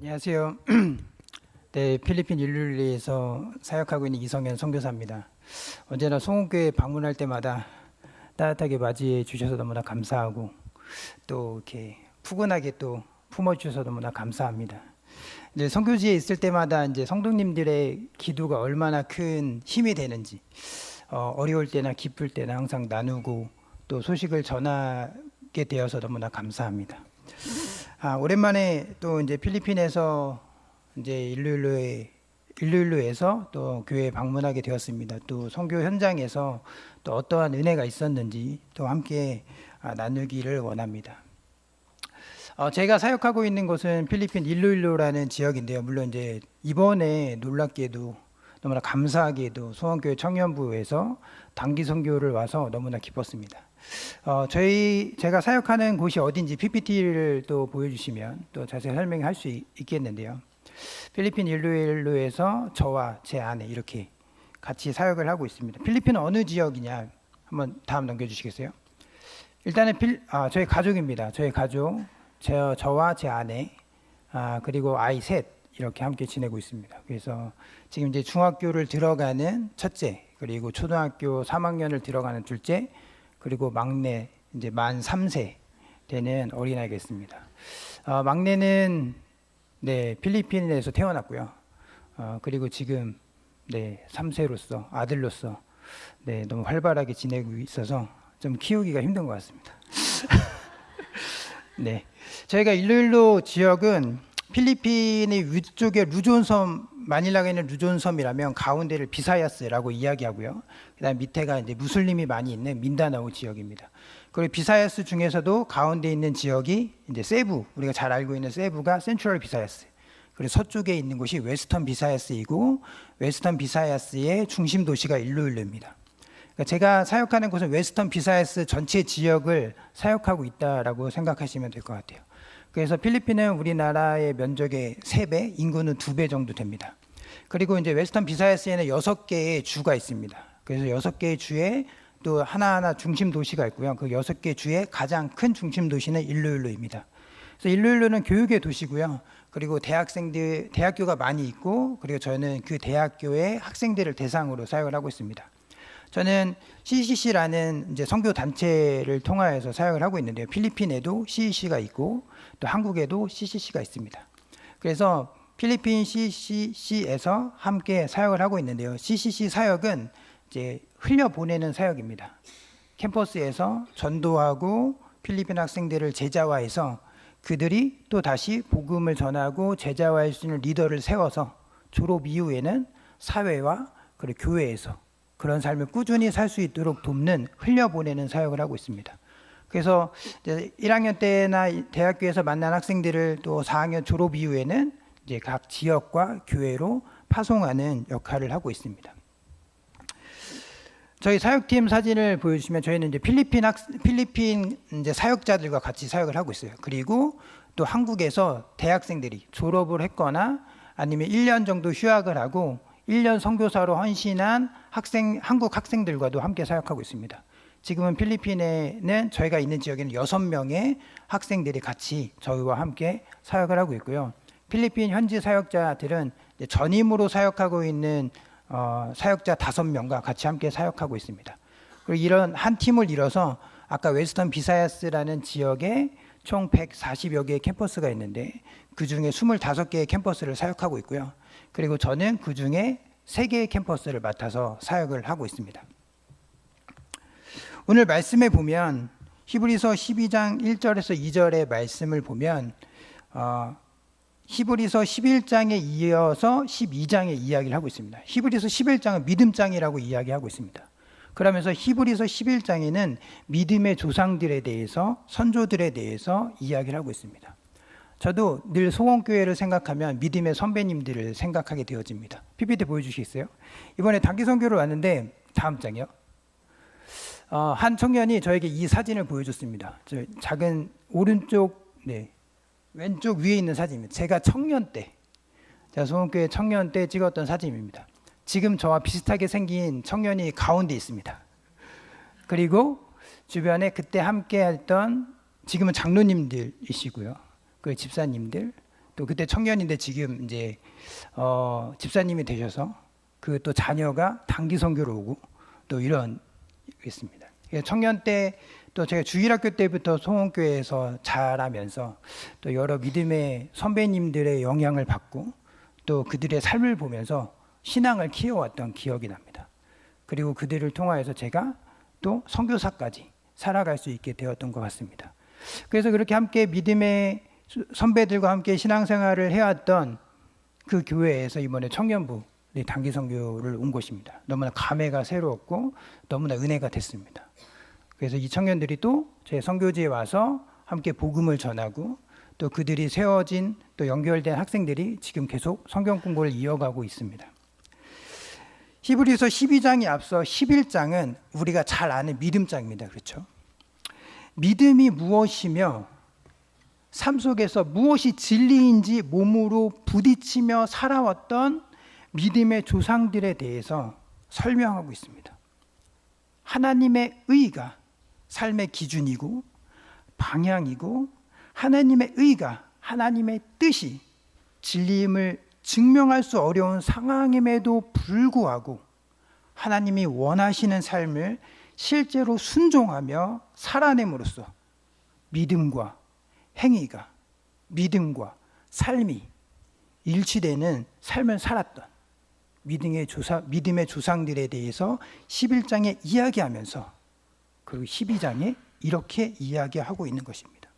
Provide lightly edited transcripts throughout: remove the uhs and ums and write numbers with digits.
안녕하세요. 네, 필리핀 일룰리에서 사역하고 있는 이성현 선교사입니다. 언제나 송원교회 방문할 때마다 따뜻하게 맞이해 주셔서 너무나 감사하고 또 이렇게 푸근하게 또 품어주셔서 너무나 감사합니다. 이제 선교지에 있을 때마다 이제 성도님들의 기도가 얼마나 큰 힘이 되는지 어려울 때나 기쁠 때나 항상 나누고 또 소식을 전하게 되어서 너무나 감사합니다. 오랜만에 또 이제 필리핀에서 이제 일루일루에서 또 교회에 방문하게 되었습니다. 또 선교 현장에서 또 어떠한 은혜가 있었는지 또 함께 나누기를 원합니다. 제가 사역하고 있는 곳은 필리핀 일루일루라는 지역인데요. 물론 이제 이번에 놀랍게도 너무나 감사하게도 소원교회 청년부에서 단기 선교를 와서 너무나 기뻤습니다. 제가 사역하는 곳이 어딘지 PPT를 또 보여주시면 또 자세히 설명할 수 있겠는데요. 필리핀 일루일루에서 저와 제 아내 이렇게 같이 사역을 하고 있습니다. 필리핀은 어느 지역이냐 한번 다음 넘겨주시겠어요? 일단은 저희 가족입니다. 저희 가족, 저와 제 아내 그리고 아이 셋 이렇게 함께 지내고 있습니다. 그래서 지금 이제 중학교를 들어가는 첫째, 그리고 초등학교 3학년을 들어가는 둘째, 그리고 막내 이제 만 3세 되는 어린아이가 있습니다. 막내는 필리핀에서 태어났고요. 그리고 지금 3세로서 아들로서 너무 활발하게 지내고 있어서 좀 키우기가 힘든 것 같습니다. 저희가 일루일루 지역은 필리핀의 위쪽에 루존섬, 마닐라가 있는 루존섬이라면 가운데를 비사야스라고 이야기하고요. 그다음 밑에가 이제 무슬림이 많이 있는 민다나오 지역입니다. 그리고 비사야스 중에서도 가운데 있는 지역이 이제 세부, 우리가 잘 알고 있는 세부가 센트럴 비사야스. 그리고 서쪽에 있는 곳이 웨스턴 비사야스이고 웨스턴 비사야스의 중심 도시가 일루일루입니다. 그러니까 제가 사역하는 곳은 웨스턴 비사야스 전체 지역을 사역하고 있다라고 생각하시면 될 것 같아요. 그래서 필리핀은 우리나라의 면적의 3배, 인구는 2배 정도 됩니다. 그리고 이제 웨스턴 비사야스에는 6개의 주가 있습니다. 그래서 6개의 주에 또 하나하나 중심 도시가 있고요. 그 6개 주의 가장 큰 중심 도시는 일루일루입니다. 그래서 일루일루는 교육의 도시고요. 그리고 대학교가 많이 있고, 그리고 저는 그 대학교의 학생들을 대상으로 사역을 하고 있습니다. 저는 CCC라는 이제 선교 단체를 통하여서 사역을 하고 있는데요. 필리핀에도 CCC가 있고 또 한국에도 CCC가 있습니다. 그래서 필리핀 CCC에서 함께 사역을 하고 있는데요. CCC 사역은 이제 흘려보내는 사역입니다. 캠퍼스에서 전도하고 필리핀 학생들을 제자화해서 그들이 또 다시 복음을 전하고 제자화할 수 있는 리더를 세워서 졸업 이후에는 사회와 그리고 교회에서 그런 삶을 꾸준히 살 수 있도록 돕는 흘려보내는 사역을 하고 있습니다. 그래서 이제 1학년 때나 대학교에서 만난 학생들을 또 4학년 졸업 이후에는 이제 각 지역과 교회로 파송하는 역할을 하고 있습니다. 저희 사역팀 사진을 보여주시면 저희는 이제 필리핀 이제 사역자들과 같이 사역을 하고 있어요. 그리고 또 한국에서 대학생들이 졸업을 했거나 아니면 1년 정도 휴학을 하고 1년 선교사로 헌신한 한국 학생들과도 함께 사역하고 있습니다. 지금은 필리핀에는 저희가 있는 지역에는 6명의 학생들이 같이 저희와 함께 사역을 하고 있고요. 필리핀 현지 사역자들은 전임으로 사역하고 있는 사역자 5명과 같이 함께 사역하고 있습니다. 그리고 이런 한 팀을 이뤄서 아까 웨스턴 비사야스라는 지역에 총 140여 개의 캠퍼스가 있는데 그 중에 25개의 캠퍼스를 사역하고 있고요. 그리고 저는 그 중에 3개의 캠퍼스를 맡아서 사역을 하고 있습니다. 오늘 말씀에 보면 히브리서 12장 1절에서 2절의 말씀을 보면 히브리서 11장에 이어서 12장의 이야기를 하고 있습니다. 히브리서 11장은 믿음장이라고 이야기하고 있습니다. 그러면서 히브리서 11장에는 믿음의 조상들에 대해서 선조들에 대해서 이야기를 하고 있습니다. 저도 늘 소원교회를 생각하면 믿음의 선배님들을 생각하게 되어집니다. PPT 보여주시겠어요? 이번에 단기 선교를 왔는데 다음 장이요. 한 청년이 저에게 이 사진을 보여줬습니다. 저 작은 오른쪽, 왼쪽 위에 있는 사진입니다. 제가 소원교회 청년 때 찍었던 사진입니다. 지금 저와 비슷하게 생긴 청년이 가운데 있습니다. 그리고 주변에 그때 함께 했던 지금은 장로님들이시고요. 그 집사님들 또 그때 청년인데 지금 이제 집사님이 되셔서 그 또 자녀가 단기 선교로 오고 또 이런 있습니다. 청년 때 또 제가 주일학교 때부터 송원교회에서 자라면서 또 여러 믿음의 선배님들의 영향을 받고 또 그들의 삶을 보면서 신앙을 키워왔던 기억이 납니다. 그리고 그들을 통하여서 제가 또 선교사까지 살아갈 수 있게 되었던 것 같습니다. 그래서 그렇게 함께 믿음의 선배들과 함께 신앙생활을 해왔던 그 교회에서 이번에 청년부 단기 선교를 온 것입니다. 너무나 감회가 새로웠고 너무나 은혜가 됐습니다. 그래서 이 청년들이 또 제 선교지에 와서 함께 복음을 전하고 또 그들이 세워진 또 연결된 학생들이 지금 계속 성경 공부를 이어가고 있습니다. 히브리서 12장이 앞서 11장은 우리가 잘 아는 믿음장입니다. 그렇죠? 믿음이 무엇이며 삶 속에서 무엇이 진리인지 몸으로 부딪히며 살아왔던 믿음의 조상들에 대해서 설명하고 있습니다. 하나님의 의가 삶의 기준이고 방향이고 하나님의 의가 하나님의 뜻이 진리임을 증명할 수 어려운 상황임에도 불구하고 하나님이 원하시는 삶을 실제로 순종하며 살아냄으로써 믿음과 행위가 믿음과 삶이 일치되는 삶을 살았던 믿음의 조상들에 대해서 11장에 이야기하면서 그리고 12장에 이렇게 이야기하고 있는 것입니다.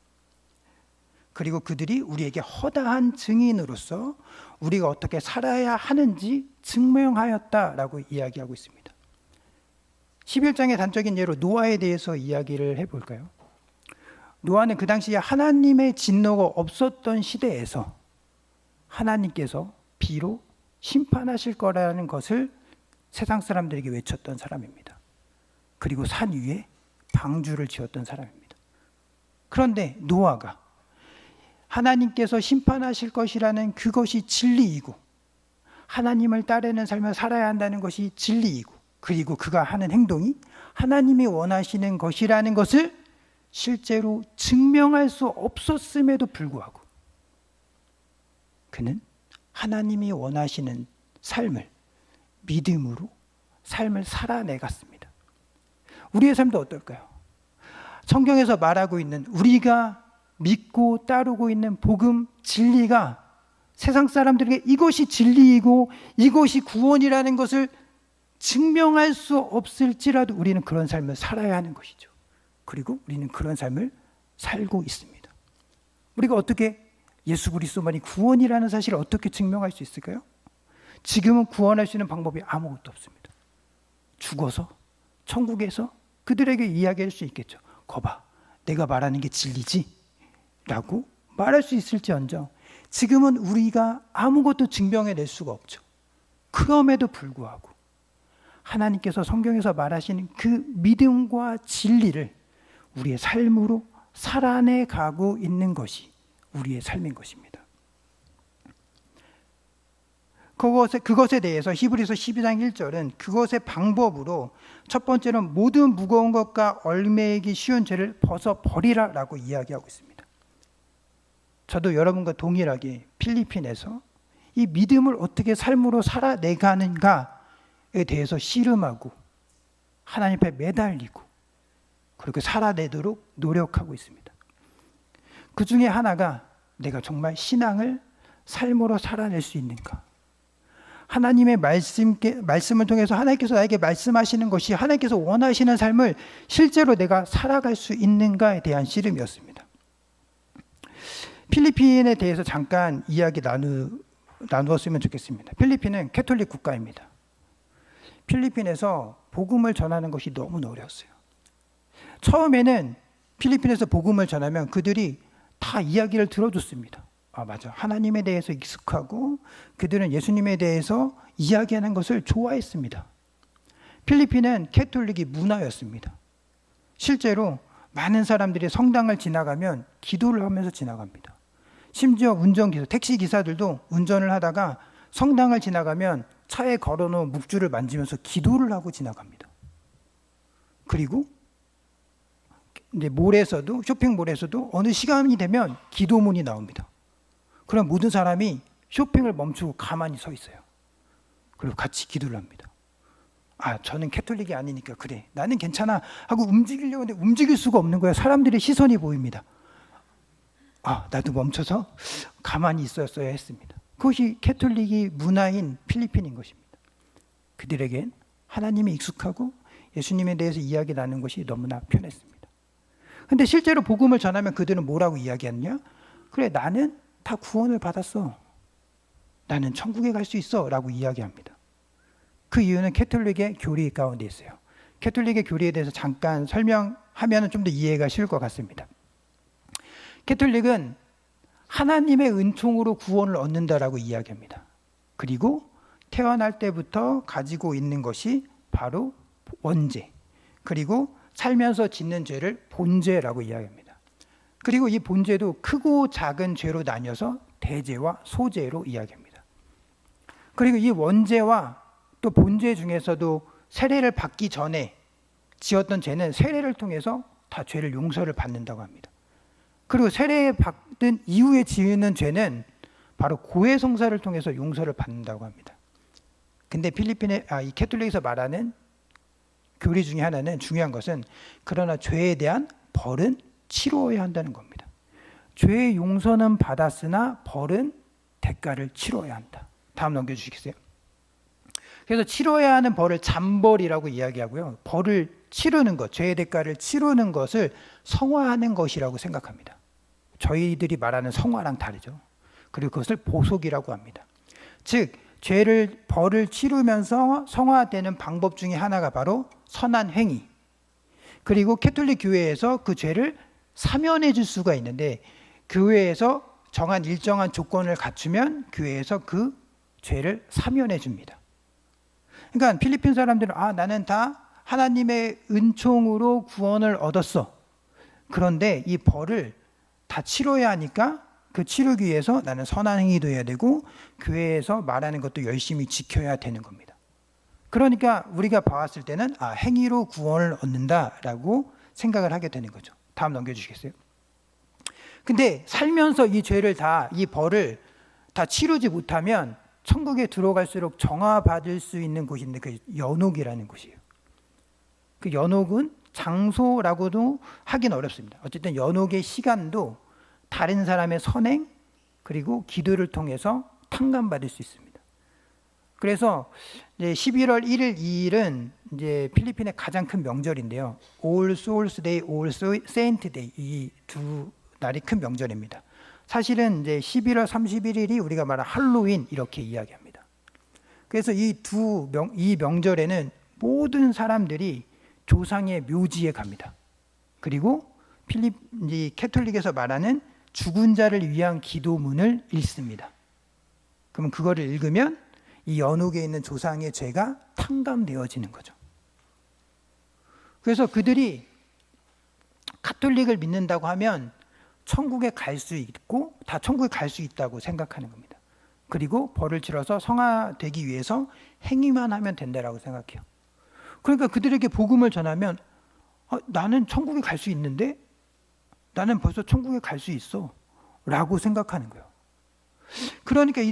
그리고 그들이 우리에게 허다한 증인으로서 우리가 어떻게 살아야 하는지 증명하였다라고 이야기하고 있습니다. 11장의 단적인 예로 노아에 대해서 이야기를 해볼까요? 노아는 그 당시에 하나님의 진노가 없었던 시대에서 하나님께서 비로 심판하실 거라는 것을 세상 사람들에게 외쳤던 사람입니다. 그리고 산 위에 방주를 지었던 사람입니다. 그런데 노아가 하나님께서 심판하실 것이라는 그것이 진리이고 하나님을 따르는 삶을 살아야 한다는 것이 진리이고 그리고 그가 하는 행동이 하나님이 원하시는 것이라는 것을 실제로 증명할 수 없었음에도 불구하고 그는 하나님이 원하시는 삶을 믿음으로 삶을 살아내갔습니다. 우리의 삶도 어떨까요? 성경에서 말하고 있는 우리가 믿고 따르고 있는 복음 진리가 세상 사람들에게 이것이 진리이고 이것이 구원이라는 것을 증명할 수 없을지라도 우리는 그런 삶을 살아야 하는 것이죠. 그리고 우리는 그런 삶을 살고 있습니다. 우리가 어떻게 예수 그리스도만이 구원이라는 사실을 어떻게 증명할 수 있을까요? 지금은 구원할 수 있는 방법이 아무것도 없습니다. 죽어서 천국에서 그들에게 이야기할 수 있겠죠. 거봐, 내가 말하는 게 진리지? 라고 말할 수 있을지언정 지금은 우리가 아무것도 증명해낼 수가 없죠. 그럼에도 불구하고 하나님께서 성경에서 말하시는 그 믿음과 진리를 우리의 삶으로 살아내 가고 있는 것이 우리의 삶인 것입니다. 그것에 대해서 히브리서 12장 1절은 그것의 방법으로 첫 번째는 모든 무거운 것과 얽매이기 쉬운 죄를 벗어버리라 라고 이야기하고 있습니다. 저도 여러분과 동일하게 필리핀에서 이 믿음을 어떻게 삶으로 살아내가는가에 대해서 씨름하고 하나님 앞에 매달리고 그렇게 살아내도록 노력하고 있습니다. 그 중에 하나가 내가 정말 신앙을 삶으로 살아낼 수 있는가? 하나님의 말씀을 통해서 하나님께서 나에게 말씀하시는 것이 하나님께서 원하시는 삶을 실제로 내가 살아갈 수 있는가에 대한 씨름이었습니다. 필리핀에 대해서 잠깐 이야기 나누었으면 좋겠습니다. 필리핀은 캐톨릭 국가입니다. 필리핀에서 복음을 전하는 것이 너무 어려웠어요. 처음에는 필리핀에서 복음을 전하면 그들이 다 이야기를 들어줬습니다. 아, 맞아. 하나님에 대해서 익숙하고 그들은 예수님에 대해서 이야기하는 것을 좋아했습니다. 필리핀은 캐톨릭이 문화였습니다. 실제로 많은 사람들이 성당을 지나가면 기도를 하면서 지나갑니다. 심지어 운전기사, 택시기사들도 운전을 하다가 성당을 지나가면 차에 걸어놓은 묵주를 만지면서 기도를 하고 지나갑니다. 그리고 이제 몰에서도 쇼핑몰에서도 어느 시간이 되면 기도문이 나옵니다. 그럼 모든 사람이 쇼핑을 멈추고 가만히 서 있어요. 그리고 같이 기도를 합니다. 아, 저는 캐톨릭이 아니니까 그래, 나는 괜찮아 하고 움직이려고 하는데 움직일 수가 없는 거예요. 사람들의 시선이 보입니다. 아, 나도 멈춰서 가만히 있었어야 했습니다. 그것이 캐톨릭이 문화인 필리핀인 것입니다. 그들에겐 하나님이 익숙하고 예수님에 대해서 이야기 나누는 것이 너무나 편했습니다. 근데 실제로 복음을 전하면 그들은 뭐라고 이야기하느냐? 그래, 나는 다 구원을 받았어. 나는 천국에 갈 수 있어 라고 이야기합니다. 그 이유는 캐톨릭의 교리 가운데 있어요. 캐톨릭의 교리에 대해서 잠깐 설명하면 좀 더 이해가 쉬울 것 같습니다. 캐톨릭은 하나님의 은총으로 구원을 얻는다라고 이야기합니다. 그리고 태어날 때부터 가지고 있는 것이 바로 원죄, 그리고 살면서 짓는 죄를 본죄라고 이야기합니다. 그리고 이 본죄도 크고 작은 죄로 나뉘어서 대죄와 소죄로 이야기합니다. 그리고 이 원죄와 또 본죄 중에서도 세례를 받기 전에 지었던 죄는 세례를 통해서 다 죄를 용서를 받는다고 합니다. 그리고 세례 받은 이후에 지은 죄는 바로 고해성사를 통해서 용서를 받는다고 합니다. 근데 이 캐톨릭에서 말하는 교리 중에 하나는, 중요한 것은, 그러나 죄에 대한 벌은 치러야 한다는 겁니다. 죄의 용서는 받았으나 벌은 대가를 치러야 한다. 다음 넘겨주시겠어요? 그래서 치러야 하는 벌을 잠벌이라고 이야기하고요. 벌을 치르는 것, 죄의 대가를 치르는 것을 성화하는 것이라고 생각합니다. 저희들이 말하는 성화랑 다르죠. 그리고 그것을 보속이라고 합니다. 즉, 벌을 치르면서 성화되는 방법 중에 하나가 바로 선한 행위. 그리고 캐톨릭 교회에서 그 죄를 사면해 줄 수가 있는데, 교회에서 정한 일정한 조건을 갖추면 교회에서 그 죄를 사면해 줍니다. 그러니까 필리핀 사람들은, 아, 나는 다 하나님의 은총으로 구원을 얻었어. 그런데 이 벌을 다 치러야 하니까 그 치르기 위해서 나는 선한 행위도 해야 되고 교회에서 말하는 것도 열심히 지켜야 되는 겁니다. 그러니까 우리가 봐왔을 때는, 아, 행위로 구원을 얻는다라고 생각을 하게 되는 거죠. 다음 넘겨주시겠어요? 근데 살면서 이 벌을 다 치르지 못하면 천국에 들어갈수록 정화받을 수 있는 곳인데, 그 연옥이라는 곳이에요. 그 연옥은 장소라고도 하긴 어렵습니다. 어쨌든 연옥의 시간도 다른 사람의 선행 그리고 기도를 통해서 탕감받을 수 있습니다. 그래서 이제 11월 1일, 2일은 이제 필리핀의 가장 큰 명절인데요. All Souls Day, All Saint Day, 이 두 날이 큰 명절입니다. 사실은 이제 11월 31일이 우리가 말하는 할로윈 이렇게 이야기합니다. 그래서 이 명절에는 모든 사람들이 조상의 묘지에 갑니다. 그리고 캐톨릭에서 말하는 죽은 자를 위한 기도문을 읽습니다. 그러면 그거를 읽으면 이 연옥에 있는 조상의 죄가 탕감되어지는 거죠. 그래서 그들이 가톨릭을 믿는다고 하면 천국에 갈 수 있고 다 천국에 갈 수 있다고 생각하는 겁니다. 그리고 벌을 치러서 성화되기 위해서 행위만 하면 된다라고 생각해요. 그러니까 그들에게 복음을 전하면, 나는 천국에 갈 수 있는데, 나는 벌써 천국에 갈 수 있어 라고 생각하는 거예요. 그러니까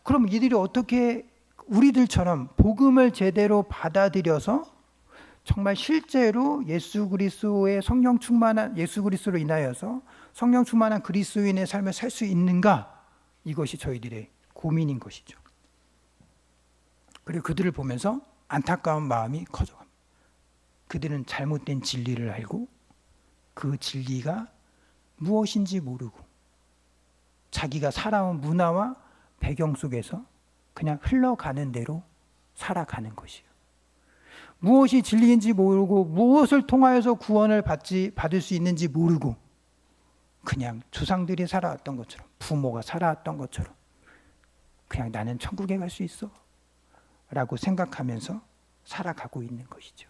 그럼 이들이 어떻게 우리들처럼 복음을 제대로 받아들여서 정말 실제로 예수 그리스도로 인하여서 성령 충만한 그리스도인의 삶을 살 수 있는가? 이것이 저희들의 고민인 것이죠. 그리고 그들을 보면서 안타까운 마음이 커져갑니다. 그들은 잘못된 진리를 알고 그 진리가 무엇인지 모르고 자기가 살아온 문화와 배경 속에서 그냥 흘러가는 대로 살아가는 것이에요. 무엇이 진리인지 모르고 무엇을 통하여서 구원을 받을 수 있는지 모르고 그냥 조상들이 살아왔던 것처럼, 부모가 살아왔던 것처럼 그냥 나는 천국에 갈 수 있어 라고 생각하면서 살아가고 있는 것이죠.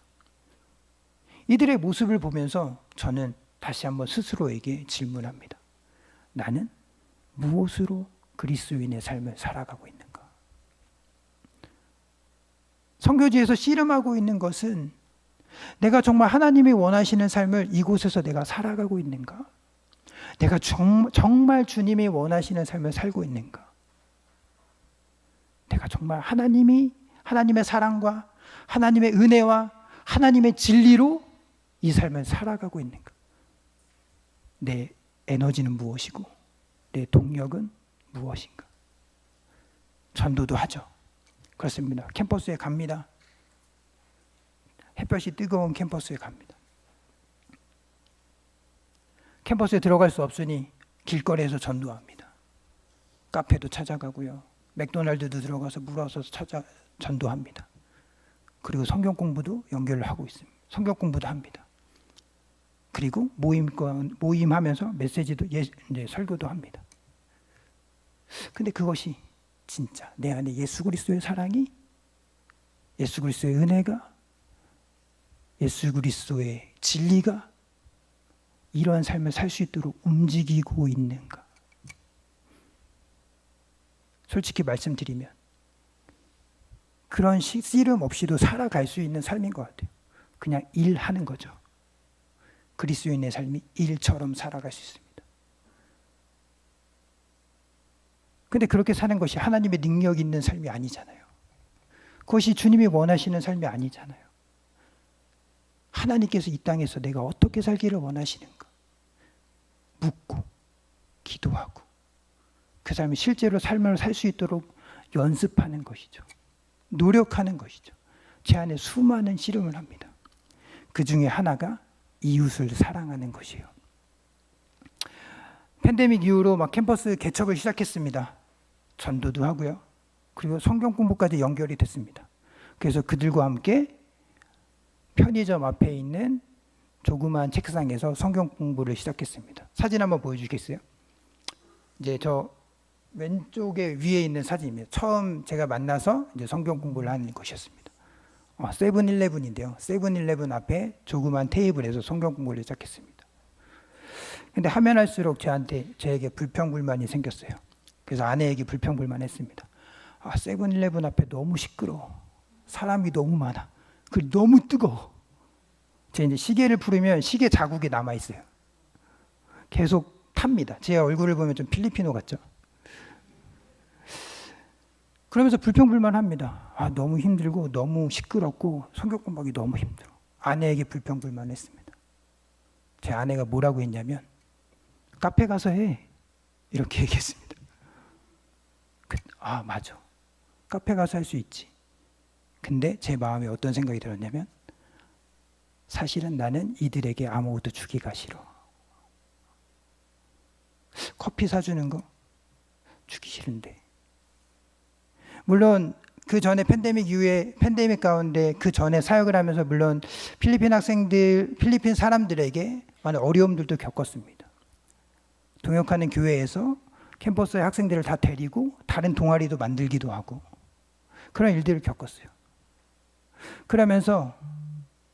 이들의 모습을 보면서 저는 다시 한번 스스로에게 질문합니다. 나는 무엇으로 그리스도인의 삶을 살아가고 있는가? 선교지에서 씨름하고 있는 것은 내가 정말 하나님이 원하시는 삶을 이곳에서 내가 살아가고 있는가? 내가 정말 주님이 원하시는 삶을 살고 있는가? 내가 정말 하나님의 사랑과 하나님의 은혜와 하나님의 진리로 이 삶을 살아가고 있는가? 내 에너지는 무엇이고 내 동력은 무엇인가? 전도도 하죠. 그렇습니다. 캠퍼스에 갑니다. 햇볕이 뜨거운 캠퍼스에 갑니다. 캠퍼스에 들어갈 수 없으니 길거리에서 전도합니다. 카페도 찾아가고요. 맥도날드도 들어가서 물어서 전도합니다. 그리고 성경 공부도 연결을 하고 있습니다. 성경 공부도 합니다. 그리고 모임하면서 메시지도 이제 설교도 합니다. 근데 그것이 진짜 내 안에 예수 그리스도의 사랑이, 예수 그리스도의 은혜가, 예수 그리스도의 진리가 이러한 삶을 살 수 있도록 움직이고 있는가? 솔직히 말씀드리면 그런 씨름 없이도 살아갈 수 있는 삶인 것 같아요. 그냥 일하는 거죠. 그리스도인의 삶이 일처럼 살아갈 수 있습니다. 근데 그렇게 사는 것이 하나님의 능력 있는 삶이 아니잖아요. 그것이 주님이 원하시는 삶이 아니잖아요. 하나님께서 이 땅에서 내가 어떻게 살기를 원하시는가? 묻고 기도하고 그 삶이 실제로 삶을 살 수 있도록 연습하는 것이죠. 노력하는 것이죠. 제 안에 수많은 씨름을 합니다. 그 중에 하나가 이웃을 사랑하는 것이에요. 팬데믹 이후로 막 캠퍼스 개척을 시작했습니다. 전도도 하고요. 그리고 성경 공부까지 연결이 됐습니다. 그래서 그들과 함께 편의점 앞에 있는 조그만 책상에서 성경 공부를 시작했습니다. 사진 한번 보여주시겠어요? 이제 저 왼쪽에 위에 있는 사진입니다. 처음 제가 만나서 이제 성경 공부를 하는 것이었습니다. 세븐일레븐인데요. 세븐일레븐 앞에 조그만 테이블에서 성경 공부를 시작했습니다. 근데 하면 할수록 저에게 불평불만이 생겼어요. 그래서 아내에게 불평불만했습니다. 세븐일레븐 앞에 너무 시끄러워. 사람이 너무 많아. 그리고 너무 뜨거워. 제가 이제 시계를 풀으면 시계 자국이 남아 있어요. 계속 탑니다. 제 얼굴을 보면 좀 필리핀어 같죠? 그러면서 불평불만합니다. 너무 힘들고 너무 시끄럽고 성경 공부하기 너무 힘들어. 아내에게 불평불만했습니다. 제 아내가 뭐라고 했냐면 카페 가서 해. 이렇게 얘기했습니다. 맞아. 카페 가서 할 수 있지. 근데 제 마음에 어떤 생각이 들었냐면 사실은 나는 이들에게 아무것도 주기가 싫어. 커피 사주는 거 주기 싫은데. 물론 그 전에 팬데믹 가운데 그 전에 사역을 하면서 물론 필리핀 사람들에게 많은 어려움들도 겪었습니다. 동역하는 교회에서 캠퍼스의 학생들을 다 데리고 다른 동아리도 만들기도 하고 그런 일들을 겪었어요. 그러면서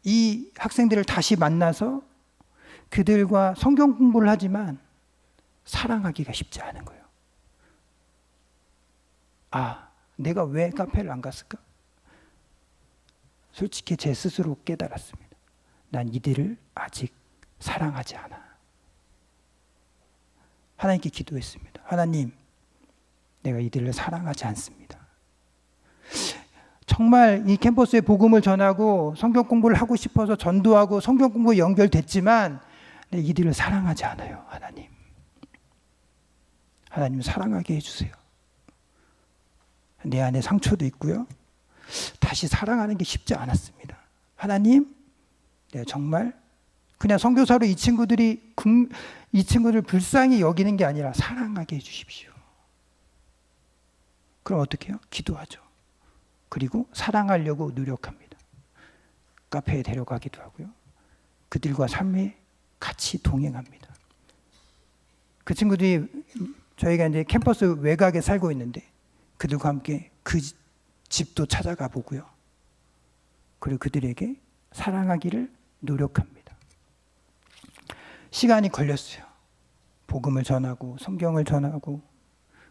이 학생들을 다시 만나서 그들과 성경 공부를 하지만 사랑하기가 쉽지 않은 거예요. 내가 왜 카페를 안 갔을까? 솔직히 제 스스로 깨달았습니다. 난 이들을 아직 사랑하지 않아. 하나님께 기도했습니다. 하나님, 내가 이들을 사랑하지 않습니다. 정말 이 캠퍼스에 복음을 전하고 성경 공부를 하고 싶어서 전도하고 성경 공부에 연결됐지만 이들을 사랑하지 않아요. 하나님 사랑하게 해주세요. 내 안에 상처도 있고요. 다시 사랑하는 게 쉽지 않았습니다. 하나님, 내가 정말 그냥 선교사로 이 친구들 불쌍히 여기는 게 아니라 사랑하게 해주십시오. 그럼 어떻게 해요? 기도하죠. 그리고 사랑하려고 노력합니다. 카페에 데려가기도 하고요. 그들과 삶에 같이 동행합니다. 그 친구들이 저희가 이제 캠퍼스 외곽에 살고 있는데 그들과 함께 그 집도 찾아가 보고요. 그리고 그들에게 사랑하기를 노력합니다. 시간이 걸렸어요. 복음을 전하고 성경을 전하고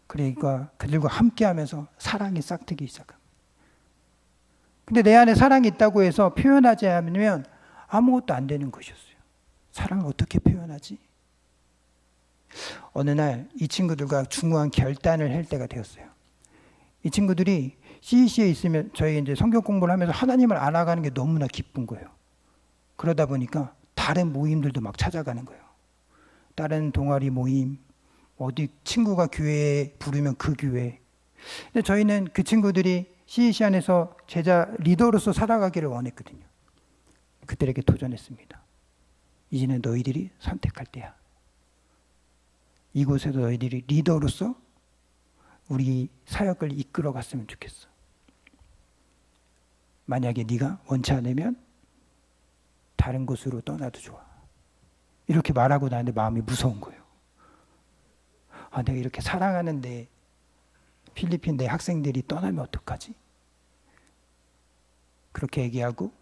그러니까 그들과 함께 하면서 사랑이 싹트기 시작합니다. 근데 내 안에 사랑이 있다고 해서 표현하지 않으면 아무것도 안 되는 것이었어요. 사랑을 어떻게 표현하지? 어느 날 이 친구들과 중요한 결단을 할 때가 되었어요. 이 친구들이 CEC에 있으면 저희 이제 성경 공부를 하면서 하나님을 알아가는 게 너무나 기쁜 거예요. 그러다 보니까 다른 모임들도 막 찾아가는 거예요. 다른 동아리 모임, 어디 친구가 교회에 부르면 그 교회. 근데 저희는 그 친구들이 CEC 안에서 제자 리더로서 살아가기를 원했거든요. 그들에게 도전했습니다. 이제는 너희들이 선택할 때야. 이곳에서 너희들이 리더로서 우리 사역을 이끌어 갔으면 좋겠어. 만약에 네가 원치 않으면 다른 곳으로 떠나도 좋아. 이렇게 말하고 나는데 마음이 무서운 거예요. 아, 내가 이렇게 사랑하는데 필리핀 내 학생들이 떠나면 어떡하지? 그렇게 얘기하고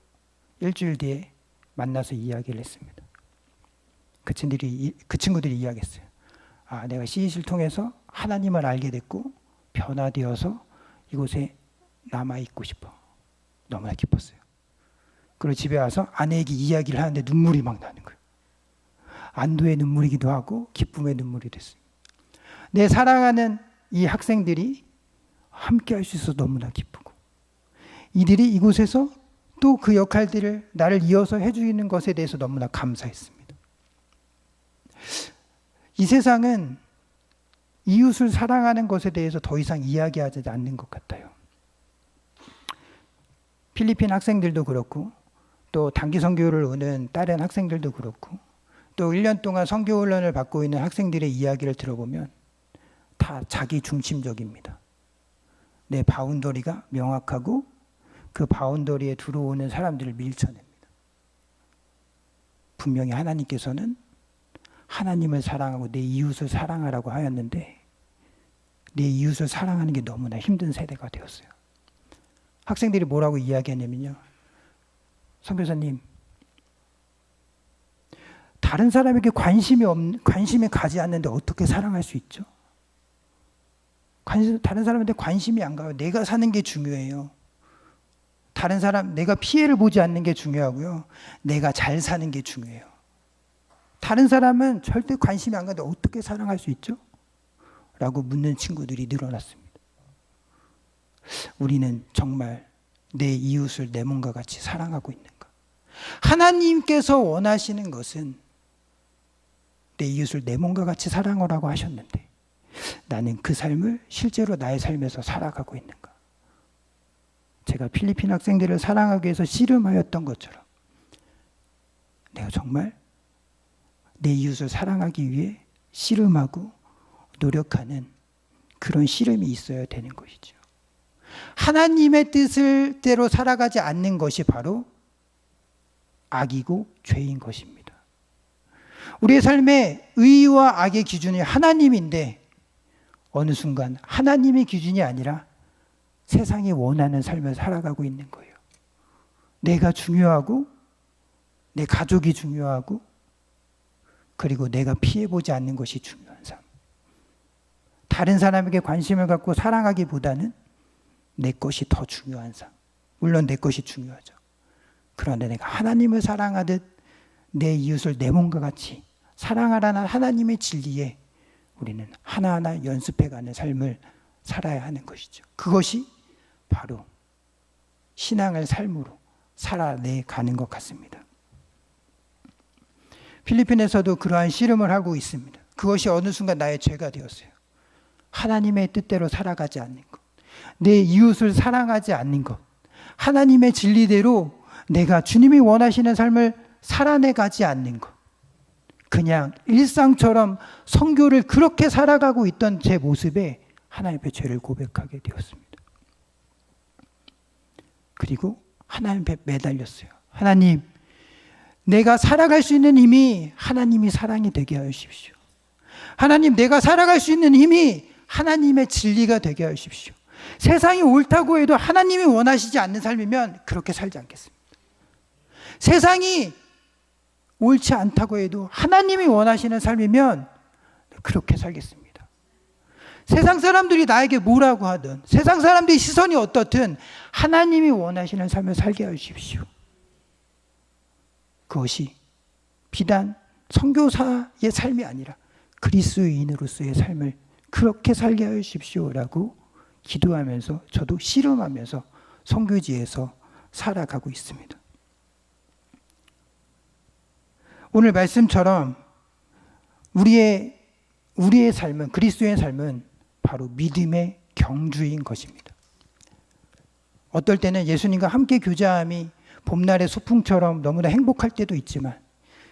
일주일 뒤에 만나서 이야기를 했습니다. 그 친구들이 이야기했어요. 아, 내가 CEC를 통해서 하나님을 알게 됐고 변화되어서 이곳에 남아있고 싶어. 너무나 기뻤어요. 그리고 집에 와서 아내에게 이야기를 하는데 눈물이 막 나는 거예요. 안도의 눈물이기도 하고 기쁨의 눈물이 됐어요. 내 사랑하는 이 학생들이 함께 할 수 있어서 너무나 기쁘고, 이들이 이곳에서 또 그 역할들을 나를 이어서 해주는 것에 대해서 너무나 감사했습니다. 이 세상은 이웃을 사랑하는 것에 대해서 더 이상 이야기하지 않는 것 같아요. 필리핀 학생들도 그렇고 또 단기 선교를 오는 다른 학생들도 그렇고 또 1년 동안 선교 훈련을 받고 있는 학생들의 이야기를 들어보면 다 자기 중심적입니다. 내 바운더리가 명확하고 그 바운더리에 들어오는 사람들을 밀쳐냅니다. 분명히 하나님께서는 하나님을 사랑하고 내 이웃을 사랑하라고 하였는데 내 이웃을 사랑하는 게 너무나 힘든 세대가 되었어요. 학생들이 뭐라고 이야기하냐면요. 선교사님, 다른 사람에게 관심이 가지 않는데 어떻게 사랑할 수 있죠? 다른 사람한테 관심이 안 가요. 내가 사는 게 중요해요. 다른 사람, 내가 피해를 보지 않는 게 중요하고요. 내가 잘 사는 게 중요해요. 다른 사람은 절대 관심이 안 가는데 어떻게 사랑할 수 있죠? 라고 묻는 친구들이 늘어났습니다. 우리는 정말 내 이웃을 내 몸과 같이 사랑하고 있는가? 하나님께서 원하시는 것은 내 이웃을 내 몸과 같이 사랑하라고 하셨는데 나는 그 삶을 실제로 나의 삶에서 살아가고 있는가? 제가 필리핀 학생들을 사랑하기 위해서 씨름하였던 것처럼 내가 정말 내 이웃을 사랑하기 위해 씨름하고 노력하는 그런 씨름이 있어야 되는 것이죠. 하나님의 뜻대로 살아가지 않는 것이 바로 악이고 죄인 것입니다. 우리의 삶의 의와 악의 기준이 하나님인데 어느 순간 하나님의 기준이 아니라 세상이 원하는 삶을 살아가고 있는 거예요. 내가 중요하고 내 가족이 중요하고 그리고 내가 피해보지 않는 것이 중요한 삶. 다른 사람에게 관심을 갖고 사랑하기보다는 내 것이 더 중요한 삶. 물론 내 것이 중요하죠. 그런데 내가 하나님을 사랑하듯 내 이웃을 내 몸과 같이 사랑하라는 하나님의 진리에 우리는 하나하나 연습해가는 삶을 살아야 하는 것이죠. 그것이 바로 신앙을 삶으로 살아내가는 것 같습니다. 필리핀에서도 그러한 씨름을 하고 있습니다. 그것이 어느 순간 나의 죄가 되었어요. 하나님의 뜻대로 살아가지 않는 것, 내 이웃을 사랑하지 않는 것, 하나님의 진리대로 내가 주님이 원하시는 삶을 살아내가지 않는 것, 그냥 일상처럼 선교를 그렇게 살아가고 있던 제 모습에 하나님 앞에 죄를 고백하게 되었습니다. 그리고 하나님 앞에 매달렸어요. 하나님, 내가 살아갈 수 있는 힘이 하나님이 사랑이 되게 하여 주십시오. 하나님, 내가 살아갈 수 있는 힘이 하나님의 진리가 되게 하여 주십시오. 세상이 옳다고 해도 하나님이 원하시지 않는 삶이면 그렇게 살지 않겠습니다. 세상이 옳지 않다고 해도 하나님이 원하시는 삶이면 그렇게 살겠습니다. 세상 사람들이 나에게 뭐라고 하든 세상 사람들의 시선이 어떻든 하나님이 원하시는 삶을 살게 하여 주십시오. 그것이 비단 선교사의 삶이 아니라 그리스도인으로서의 삶을 그렇게 살게 하여 주십시오라고 기도하면서 저도 씨름하면서 선교지에서 살아가고 있습니다. 오늘 말씀처럼 우리의 삶은, 그리스도의 삶은 바로 믿음의 경주인 것입니다. 어떨 때는 예수님과 함께 교제함이 봄날의 소풍처럼 너무나 행복할 때도 있지만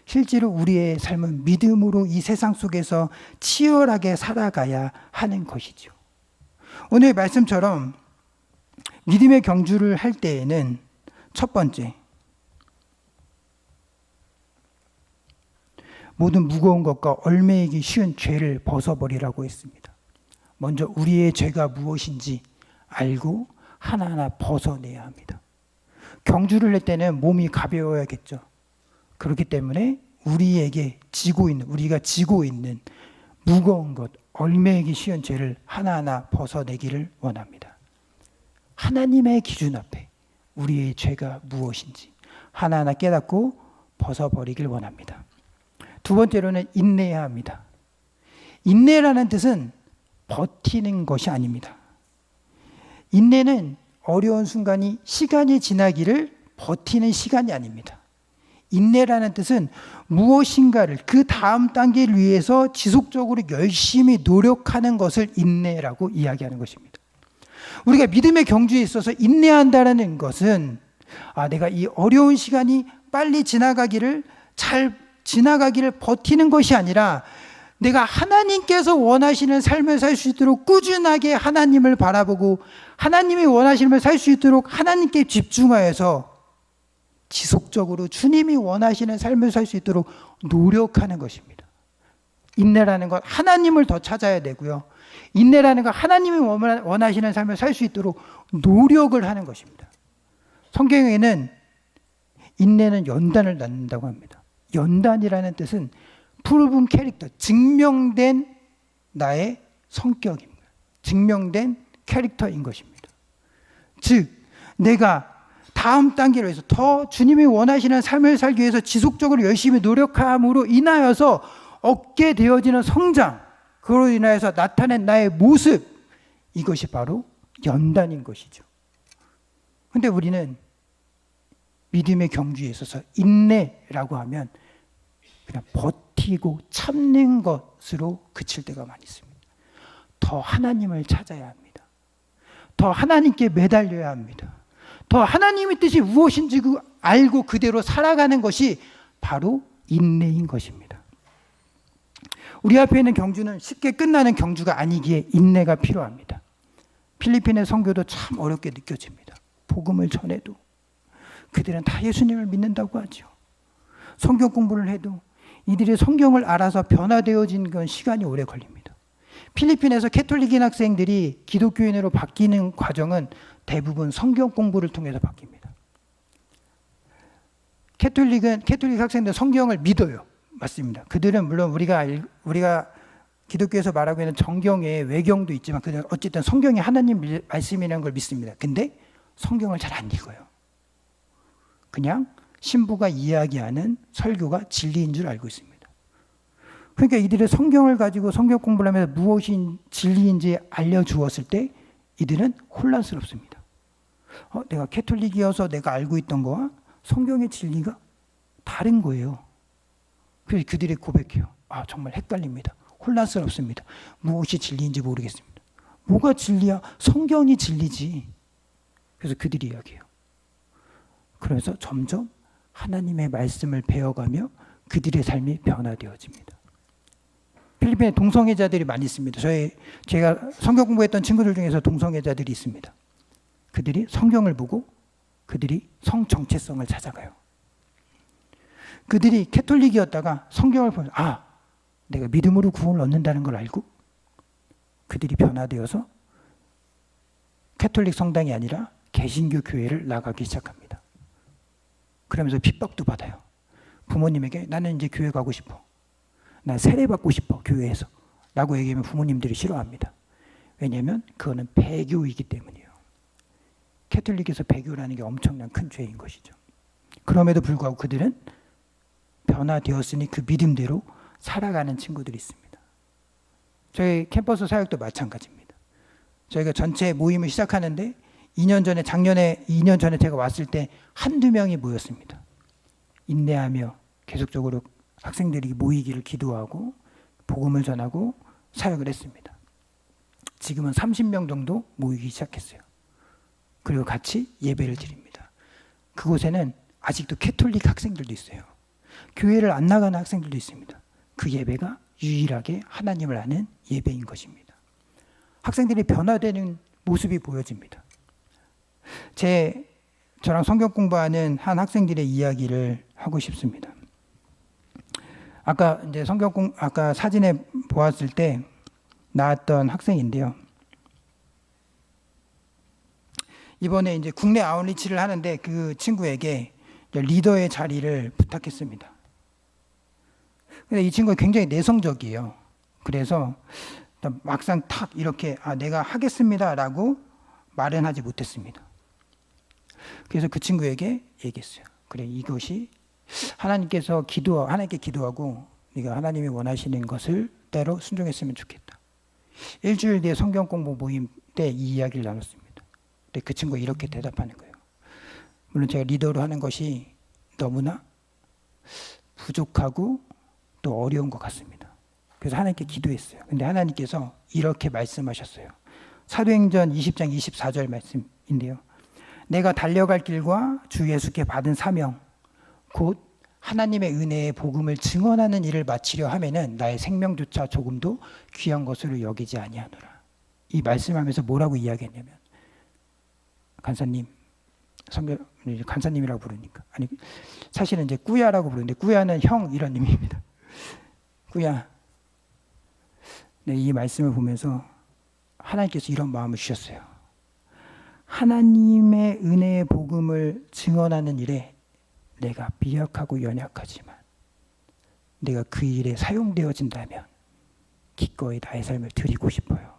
실제로 우리의 삶은 믿음으로 이 세상 속에서 치열하게 살아가야 하는 것이죠. 오늘 말씀처럼 믿음의 경주를 할 때에는 첫 번째, 모든 무거운 것과 얽매이기 쉬운 죄를 벗어버리라고 했습니다. 먼저 우리의 죄가 무엇인지 알고 하나하나 벗어내야 합니다. 경주를 할 때는 몸이 가벼워야겠죠. 그렇기 때문에 우리가 지고 있는 무거운 것, 얽매이기 쉬운 죄를 하나하나 벗어내기를 원합니다. 하나님의 기준 앞에 우리의 죄가 무엇인지 하나하나 깨닫고 벗어버리길 원합니다. 두 번째로는 인내해야 합니다. 인내라는 뜻은 버티는 것이 아닙니다. 인내는 어려운 시간이 지나기를 버티는 시간이 아닙니다. 인내라는 뜻은 무엇인가를 그 다음 단계를 위해서 지속적으로 열심히 노력하는 것을 인내라고 이야기하는 것입니다. 우리가 믿음의 경주에 있어서 인내한다는 것은 내가 이 어려운 시간이 빨리 지나가기를 버티는 것이 아니라 내가 하나님께서 원하시는 삶을 살 수 있도록 꾸준하게 하나님을 바라보고 하나님이 원하시는 삶을 살 수 있도록 하나님께 집중하여서 지속적으로 주님이 원하시는 삶을 살 수 있도록 노력하는 것입니다. 인내라는 것, 하나님을 더 찾아야 되고요. 인내라는 것, 하나님이 원하시는 삶을 살 수 있도록 노력을 하는 것입니다. 성경에는 인내는 연단을 낳는다고 합니다. 연단이라는 뜻은 프루븐 캐릭터, 증명된 나의 성격입니다. 증명된 캐릭터인 것입니다. 즉, 내가 다음 단계로 해서 더 주님이 원하시는 삶을 살기 위해서 지속적으로 열심히 노력함으로 인하여서 얻게 되어지는 성장, 그로 인하여서 나타낸 나의 모습, 이것이 바로 연단인 것이죠. 그런데 우리는 믿음의 경주에 있어서 인내라고 하면 그냥 버티고 참는 것으로 그칠 때가 많이 있습니다. 더 하나님을 찾아야 합니다. 더 하나님께 매달려야 합니다. 더 하나님의 뜻이 무엇인지 알고 그대로 살아가는 것이 바로 인내인 것입니다. 우리 앞에 있는 경주는 쉽게 끝나는 경주가 아니기에 인내가 필요합니다. 필리핀의 선교도 참 어렵게 느껴집니다. 복음을 전해도 그들은 다 예수님을 믿는다고 하죠. 성경 공부를 해도 이들이 성경을 알아서 변화되어진 건 시간이 오래 걸립니다. 필리핀에서 캐톨릭인 학생들이 기독교인으로 바뀌는 과정은 대부분 성경 공부를 통해서 바뀝니다. 캐톨릭 학생들 성경을 믿어요. 맞습니다. 그들은 물론 우리가 기독교에서 말하고 있는 정경에 외경도 있지만 그들은 어쨌든 성경이 하나님 말씀이라는 걸 믿습니다. 근데 성경을 잘 안 읽어요. 그냥 신부가 이야기하는 설교가 진리인 줄 알고 있습니다. 그러니까 이들의 성경을 가지고 성경 공부를 하면서 무엇이 진리인지 알려주었을 때 이들은 혼란스럽습니다. 내가 캐톨릭이어서 내가 알고 있던 거와 성경의 진리가 다른 거예요. 그래서 그들이 고백해요. 정말 헷갈립니다. 혼란스럽습니다. 무엇이 진리인지 모르겠습니다. 뭐가 진리야? 성경이 진리지. 그래서 그들이 이야기해요. 그래서 점점 하나님의 말씀을 배워가며 그들의 삶이 변화되어집니다. 필리핀에 동성애자들이 많이 있습니다. 제가 성경 공부했던 친구들 중에서 동성애자들이 있습니다. 그들이 성경을 보고 그들이 성 정체성을 찾아가요. 그들이 캐톨릭이었다가 성경을 보면 내가 믿음으로 구원을 얻는다는 걸 알고 그들이 변화되어서 캐톨릭 성당이 아니라 개신교 교회를 나가기 시작합니다. 그러면서 핍박도 받아요. 부모님에게 나는 이제 교회 가고 싶어. 나 세례받고 싶어 교회에서 라고 얘기하면 부모님들이 싫어합니다. 왜냐하면 그거는 배교이기 때문이에요. 캐톨릭에서 배교라는 게 엄청난 큰 죄인 것이죠. 그럼에도 불구하고 그들은 변화되었으니 그 믿음대로 살아가는 친구들이 있습니다. 저희 캠퍼스 사역도 마찬가지입니다. 저희가 전체 모임을 시작하는데 2년 전에 제가 왔을 때 한두 명이 모였습니다. 인내하며 계속적으로 학생들이 모이기를 기도하고 복음을 전하고 사역을 했습니다. 지금은 30명 정도 모이기 시작했어요. 그리고 같이 예배를 드립니다. 그곳에는 아직도 캐톨릭 학생들도 있어요. 교회를 안 나가는 학생들도 있습니다. 그 예배가 유일하게 하나님을 아는 예배인 것입니다. 학생들이 변화되는 모습이 보여집니다. 저랑 성경 공부하는 한 학생들의 이야기를 하고 싶습니다. 아까 사진에 보았을 때 나왔던 학생인데요. 이번에 이제 국내 아웃리치를 하는데 그 친구에게 리더의 자리를 부탁했습니다. 근데 이 친구가 굉장히 내성적이에요. 그래서 막상 탁 이렇게 내가 하겠습니다라고 말은 하지 못했습니다. 그래서 그 친구에게 얘기했어요. 그래, 이것이 하나님께 기도하고 네가 하나님이 원하시는 것을 때로 순종했으면 좋겠다. 일주일 뒤에 성경 공부 모임 때 이 이야기를 나눴습니다. 근데 그 친구가 이렇게 대답하는 거예요. 물론 제가 리더로 하는 것이 너무나 부족하고 또 어려운 것 같습니다. 그래서 하나님께 기도했어요. 근데 하나님께서 이렇게 말씀하셨어요. 사도행전 20장 24절 말씀인데요. 내가 달려갈 길과 주 예수께 받은 사명 곧 하나님의 은혜의 복음을 증언하는 일을 마치려 하면은 나의 생명조차 조금도 귀한 것으로 여기지 아니하노라. 이 말씀하면서 뭐라고 이야기했냐면 간사님이라고 부르니까 사실은 이제 꾸야라고 부르는데 꾸야는 형 이런 의미입니다. 꾸야. 네, 이 말씀을 보면서 하나님께서 이런 마음을 주셨어요. 하나님의 은혜의 복음을 증언하는 일에 내가 미약하고 연약하지만 내가 그 일에 사용되어진다면 기꺼이 나의 삶을 드리고 싶어요.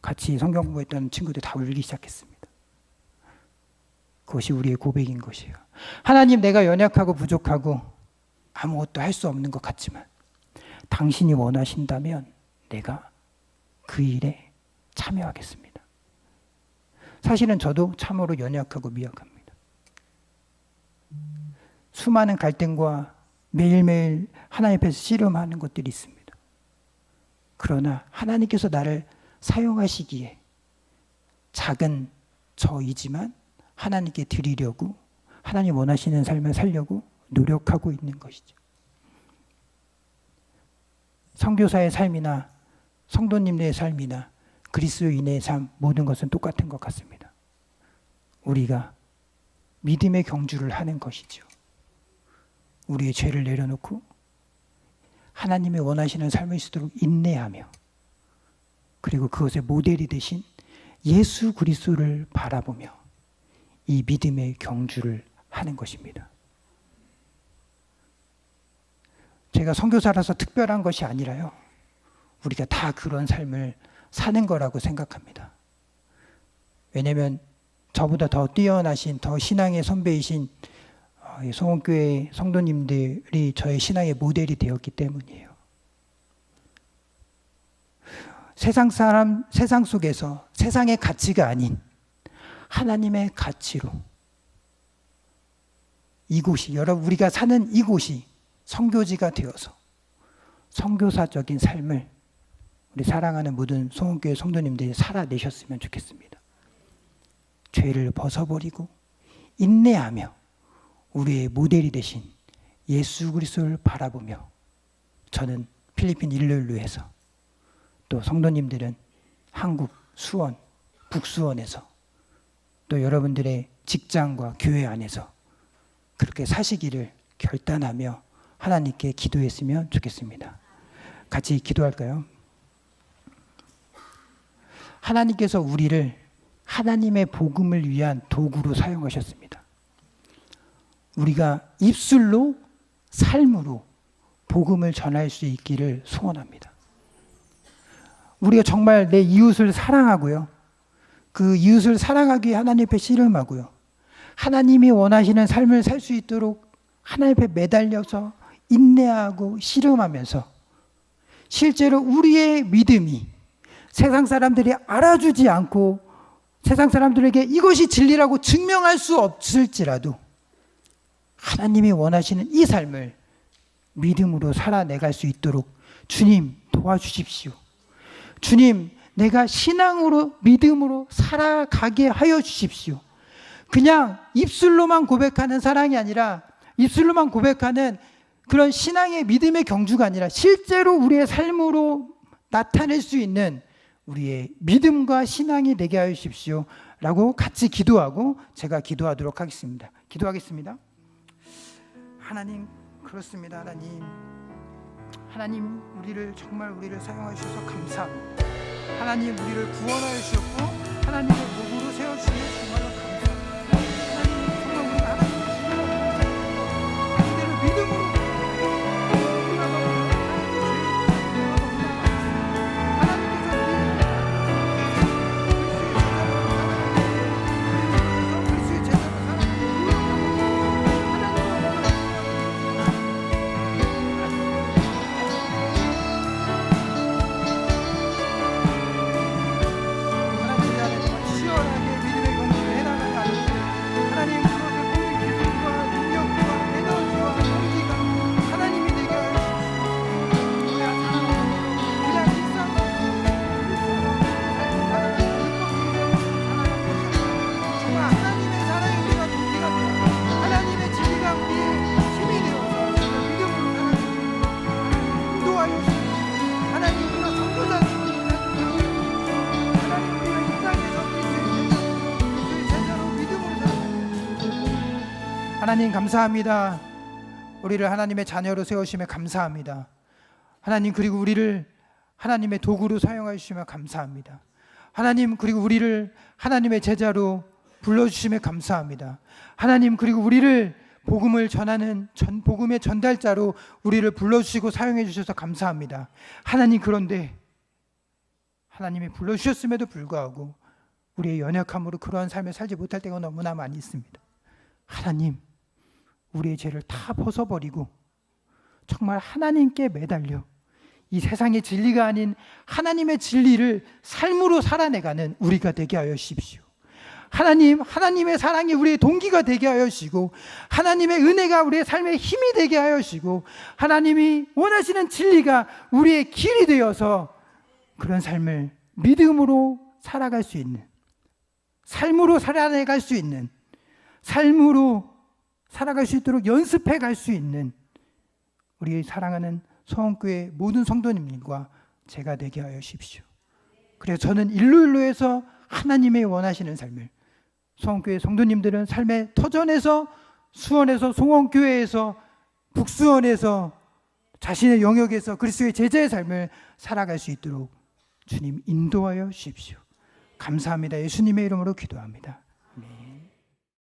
같이 성경 공부했던 친구들 다 울기 시작했습니다. 그것이 우리의 고백인 것이에요. 하나님, 내가 연약하고 부족하고 아무것도 할 수 없는 것 같지만 당신이 원하신다면 내가 그 일에 참여하겠습니다. 사실은 저도 참으로 연약하고 미약합니다. 수많은 갈등과 매일매일 하나님 앞에서 씨름하는 것들이 있습니다. 그러나 하나님께서 나를 사용하시기에 작은 저이지만 하나님께 드리려고 하나님 원하시는 삶을 살려고 노력하고 있는 것이죠. 선교사의 삶이나 성도님들의 삶이나 그리스도인의 삶 모든 것은 똑같은 것 같습니다. 우리가 믿음의 경주를 하는 것이죠. 우리의 죄를 내려놓고 하나님의 원하시는 삶을 있도록 인내하며 그리고 그것의 모델이 되신 예수 그리스도를 바라보며 이 믿음의 경주를 하는 것입니다. 제가 선교사라서 특별한 것이 아니라요. 우리가 다 그런 삶을 사는 거라고 생각합니다. 왜냐하면 저보다 더 뛰어나신 더 신앙의 선배이신 송원교회 성도님들이 저의 신앙의 모델이 되었기 때문이에요. 세상 속에서 세상의 가치가 아닌 하나님의 가치로 우리가 사는 이곳이 선교지가 되어서 선교사적인 삶을 우리 사랑하는 모든 송원교회 성도님들이 살아내셨으면 좋겠습니다. 죄를 벗어버리고 인내하며 우리의 모델이 되신 예수 그리스도를 바라보며 저는 필리핀 일루일루에서 또 성도님들은 한국 수원, 북수원에서 또 여러분들의 직장과 교회 안에서 그렇게 사시기를 결단하며 하나님께 기도했으면 좋겠습니다. 같이 기도할까요? 하나님께서 우리를 하나님의 복음을 위한 도구로 사용하셨습니다. 우리가 입술로 삶으로 복음을 전할 수 있기를 소원합니다. 우리가 정말 내 이웃을 사랑하고요. 그 이웃을 사랑하기 위해 하나님 앞에 씨름하고요. 하나님이 원하시는 삶을 살 수 있도록 하나님 앞에 매달려서 인내하고 씨름하면서 실제로 우리의 믿음이 세상 사람들이 알아주지 않고 세상 사람들에게 이것이 진리라고 증명할 수 없을지라도 하나님이 원하시는 이 삶을 믿음으로 살아내갈 수 있도록 주님 도와주십시오. 주님, 내가 신앙으로 믿음으로 살아가게 하여 주십시오. 그냥 입술로만 고백하는 사랑이 아니라 입술로만 고백하는 그런 신앙의 믿음의 경주가 아니라 실제로 우리의 삶으로 나타낼 수 있는 우리의 믿음과 신앙이 되게 하여 주십시오 라고 같이 기도하고 제가 기도하도록 하겠습니다. 기도하겠습니다. 하나님, 그렇습니다. 하나님 정말 우리를 사용하여 주셔서 감사합니다. 하나님, 우리를 구원하여 주셨고 하나님의 목으로 세워주시니 정말로 감사합니다. 하나님, 정말 우리가 하나님의 그대로 믿음으로 하나님 감사합니다. 우리를 하나님의 자녀로 세우시며 감사합니다. 하나님, 그리고 우리를 하나님의 도구로 사용하여 주시며 감사합니다. 하나님, 그리고 우리를 하나님의 제자로 불러주시며 감사합니다. 하나님, 그리고 우리를 복음을 전하는 복음의 전달자로 우리를 불러주시고 사용해 주셔서 감사합니다. 하나님, 그런데 하나님이 불러주셨음에도 불구하고 우리의 연약함으로 그러한 삶을 살지 못할 때가 너무나 많이 있습니다. 하나님, 우리의 죄를 다 벗어버리고 정말 하나님께 매달려 이 세상의 진리가 아닌 하나님의 진리를 삶으로 살아내가는 우리가 되게 하여 주십시오. 하나님, 하나님의 사랑이 우리의 동기가 되게 하여 주시고 하나님의 은혜가 우리의 삶의 힘이 되게 하여 주시고 하나님이 원하시는 진리가 우리의 길이 되어서 그런 삶을 믿음으로 살아갈 수 있는, 삶으로 살아내갈 수 있는, 삶으로 살아갈 수 있도록 연습해 갈 수 있는 우리의 사랑하는 소원교회 모든 성도님과 제가 되게 하여 주십시오. 그래서 저는 일로일로에서 하나님의 원하시는 삶을, 소원교회 성도님들은 삶의 터전에서, 수원에서, 송원교회에서, 북수원에서, 자신의 영역에서 그리스도의 제자의 삶을 살아갈 수 있도록 주님 인도하여 주십시오. 감사합니다. 예수님의 이름으로 기도합니다. 아멘.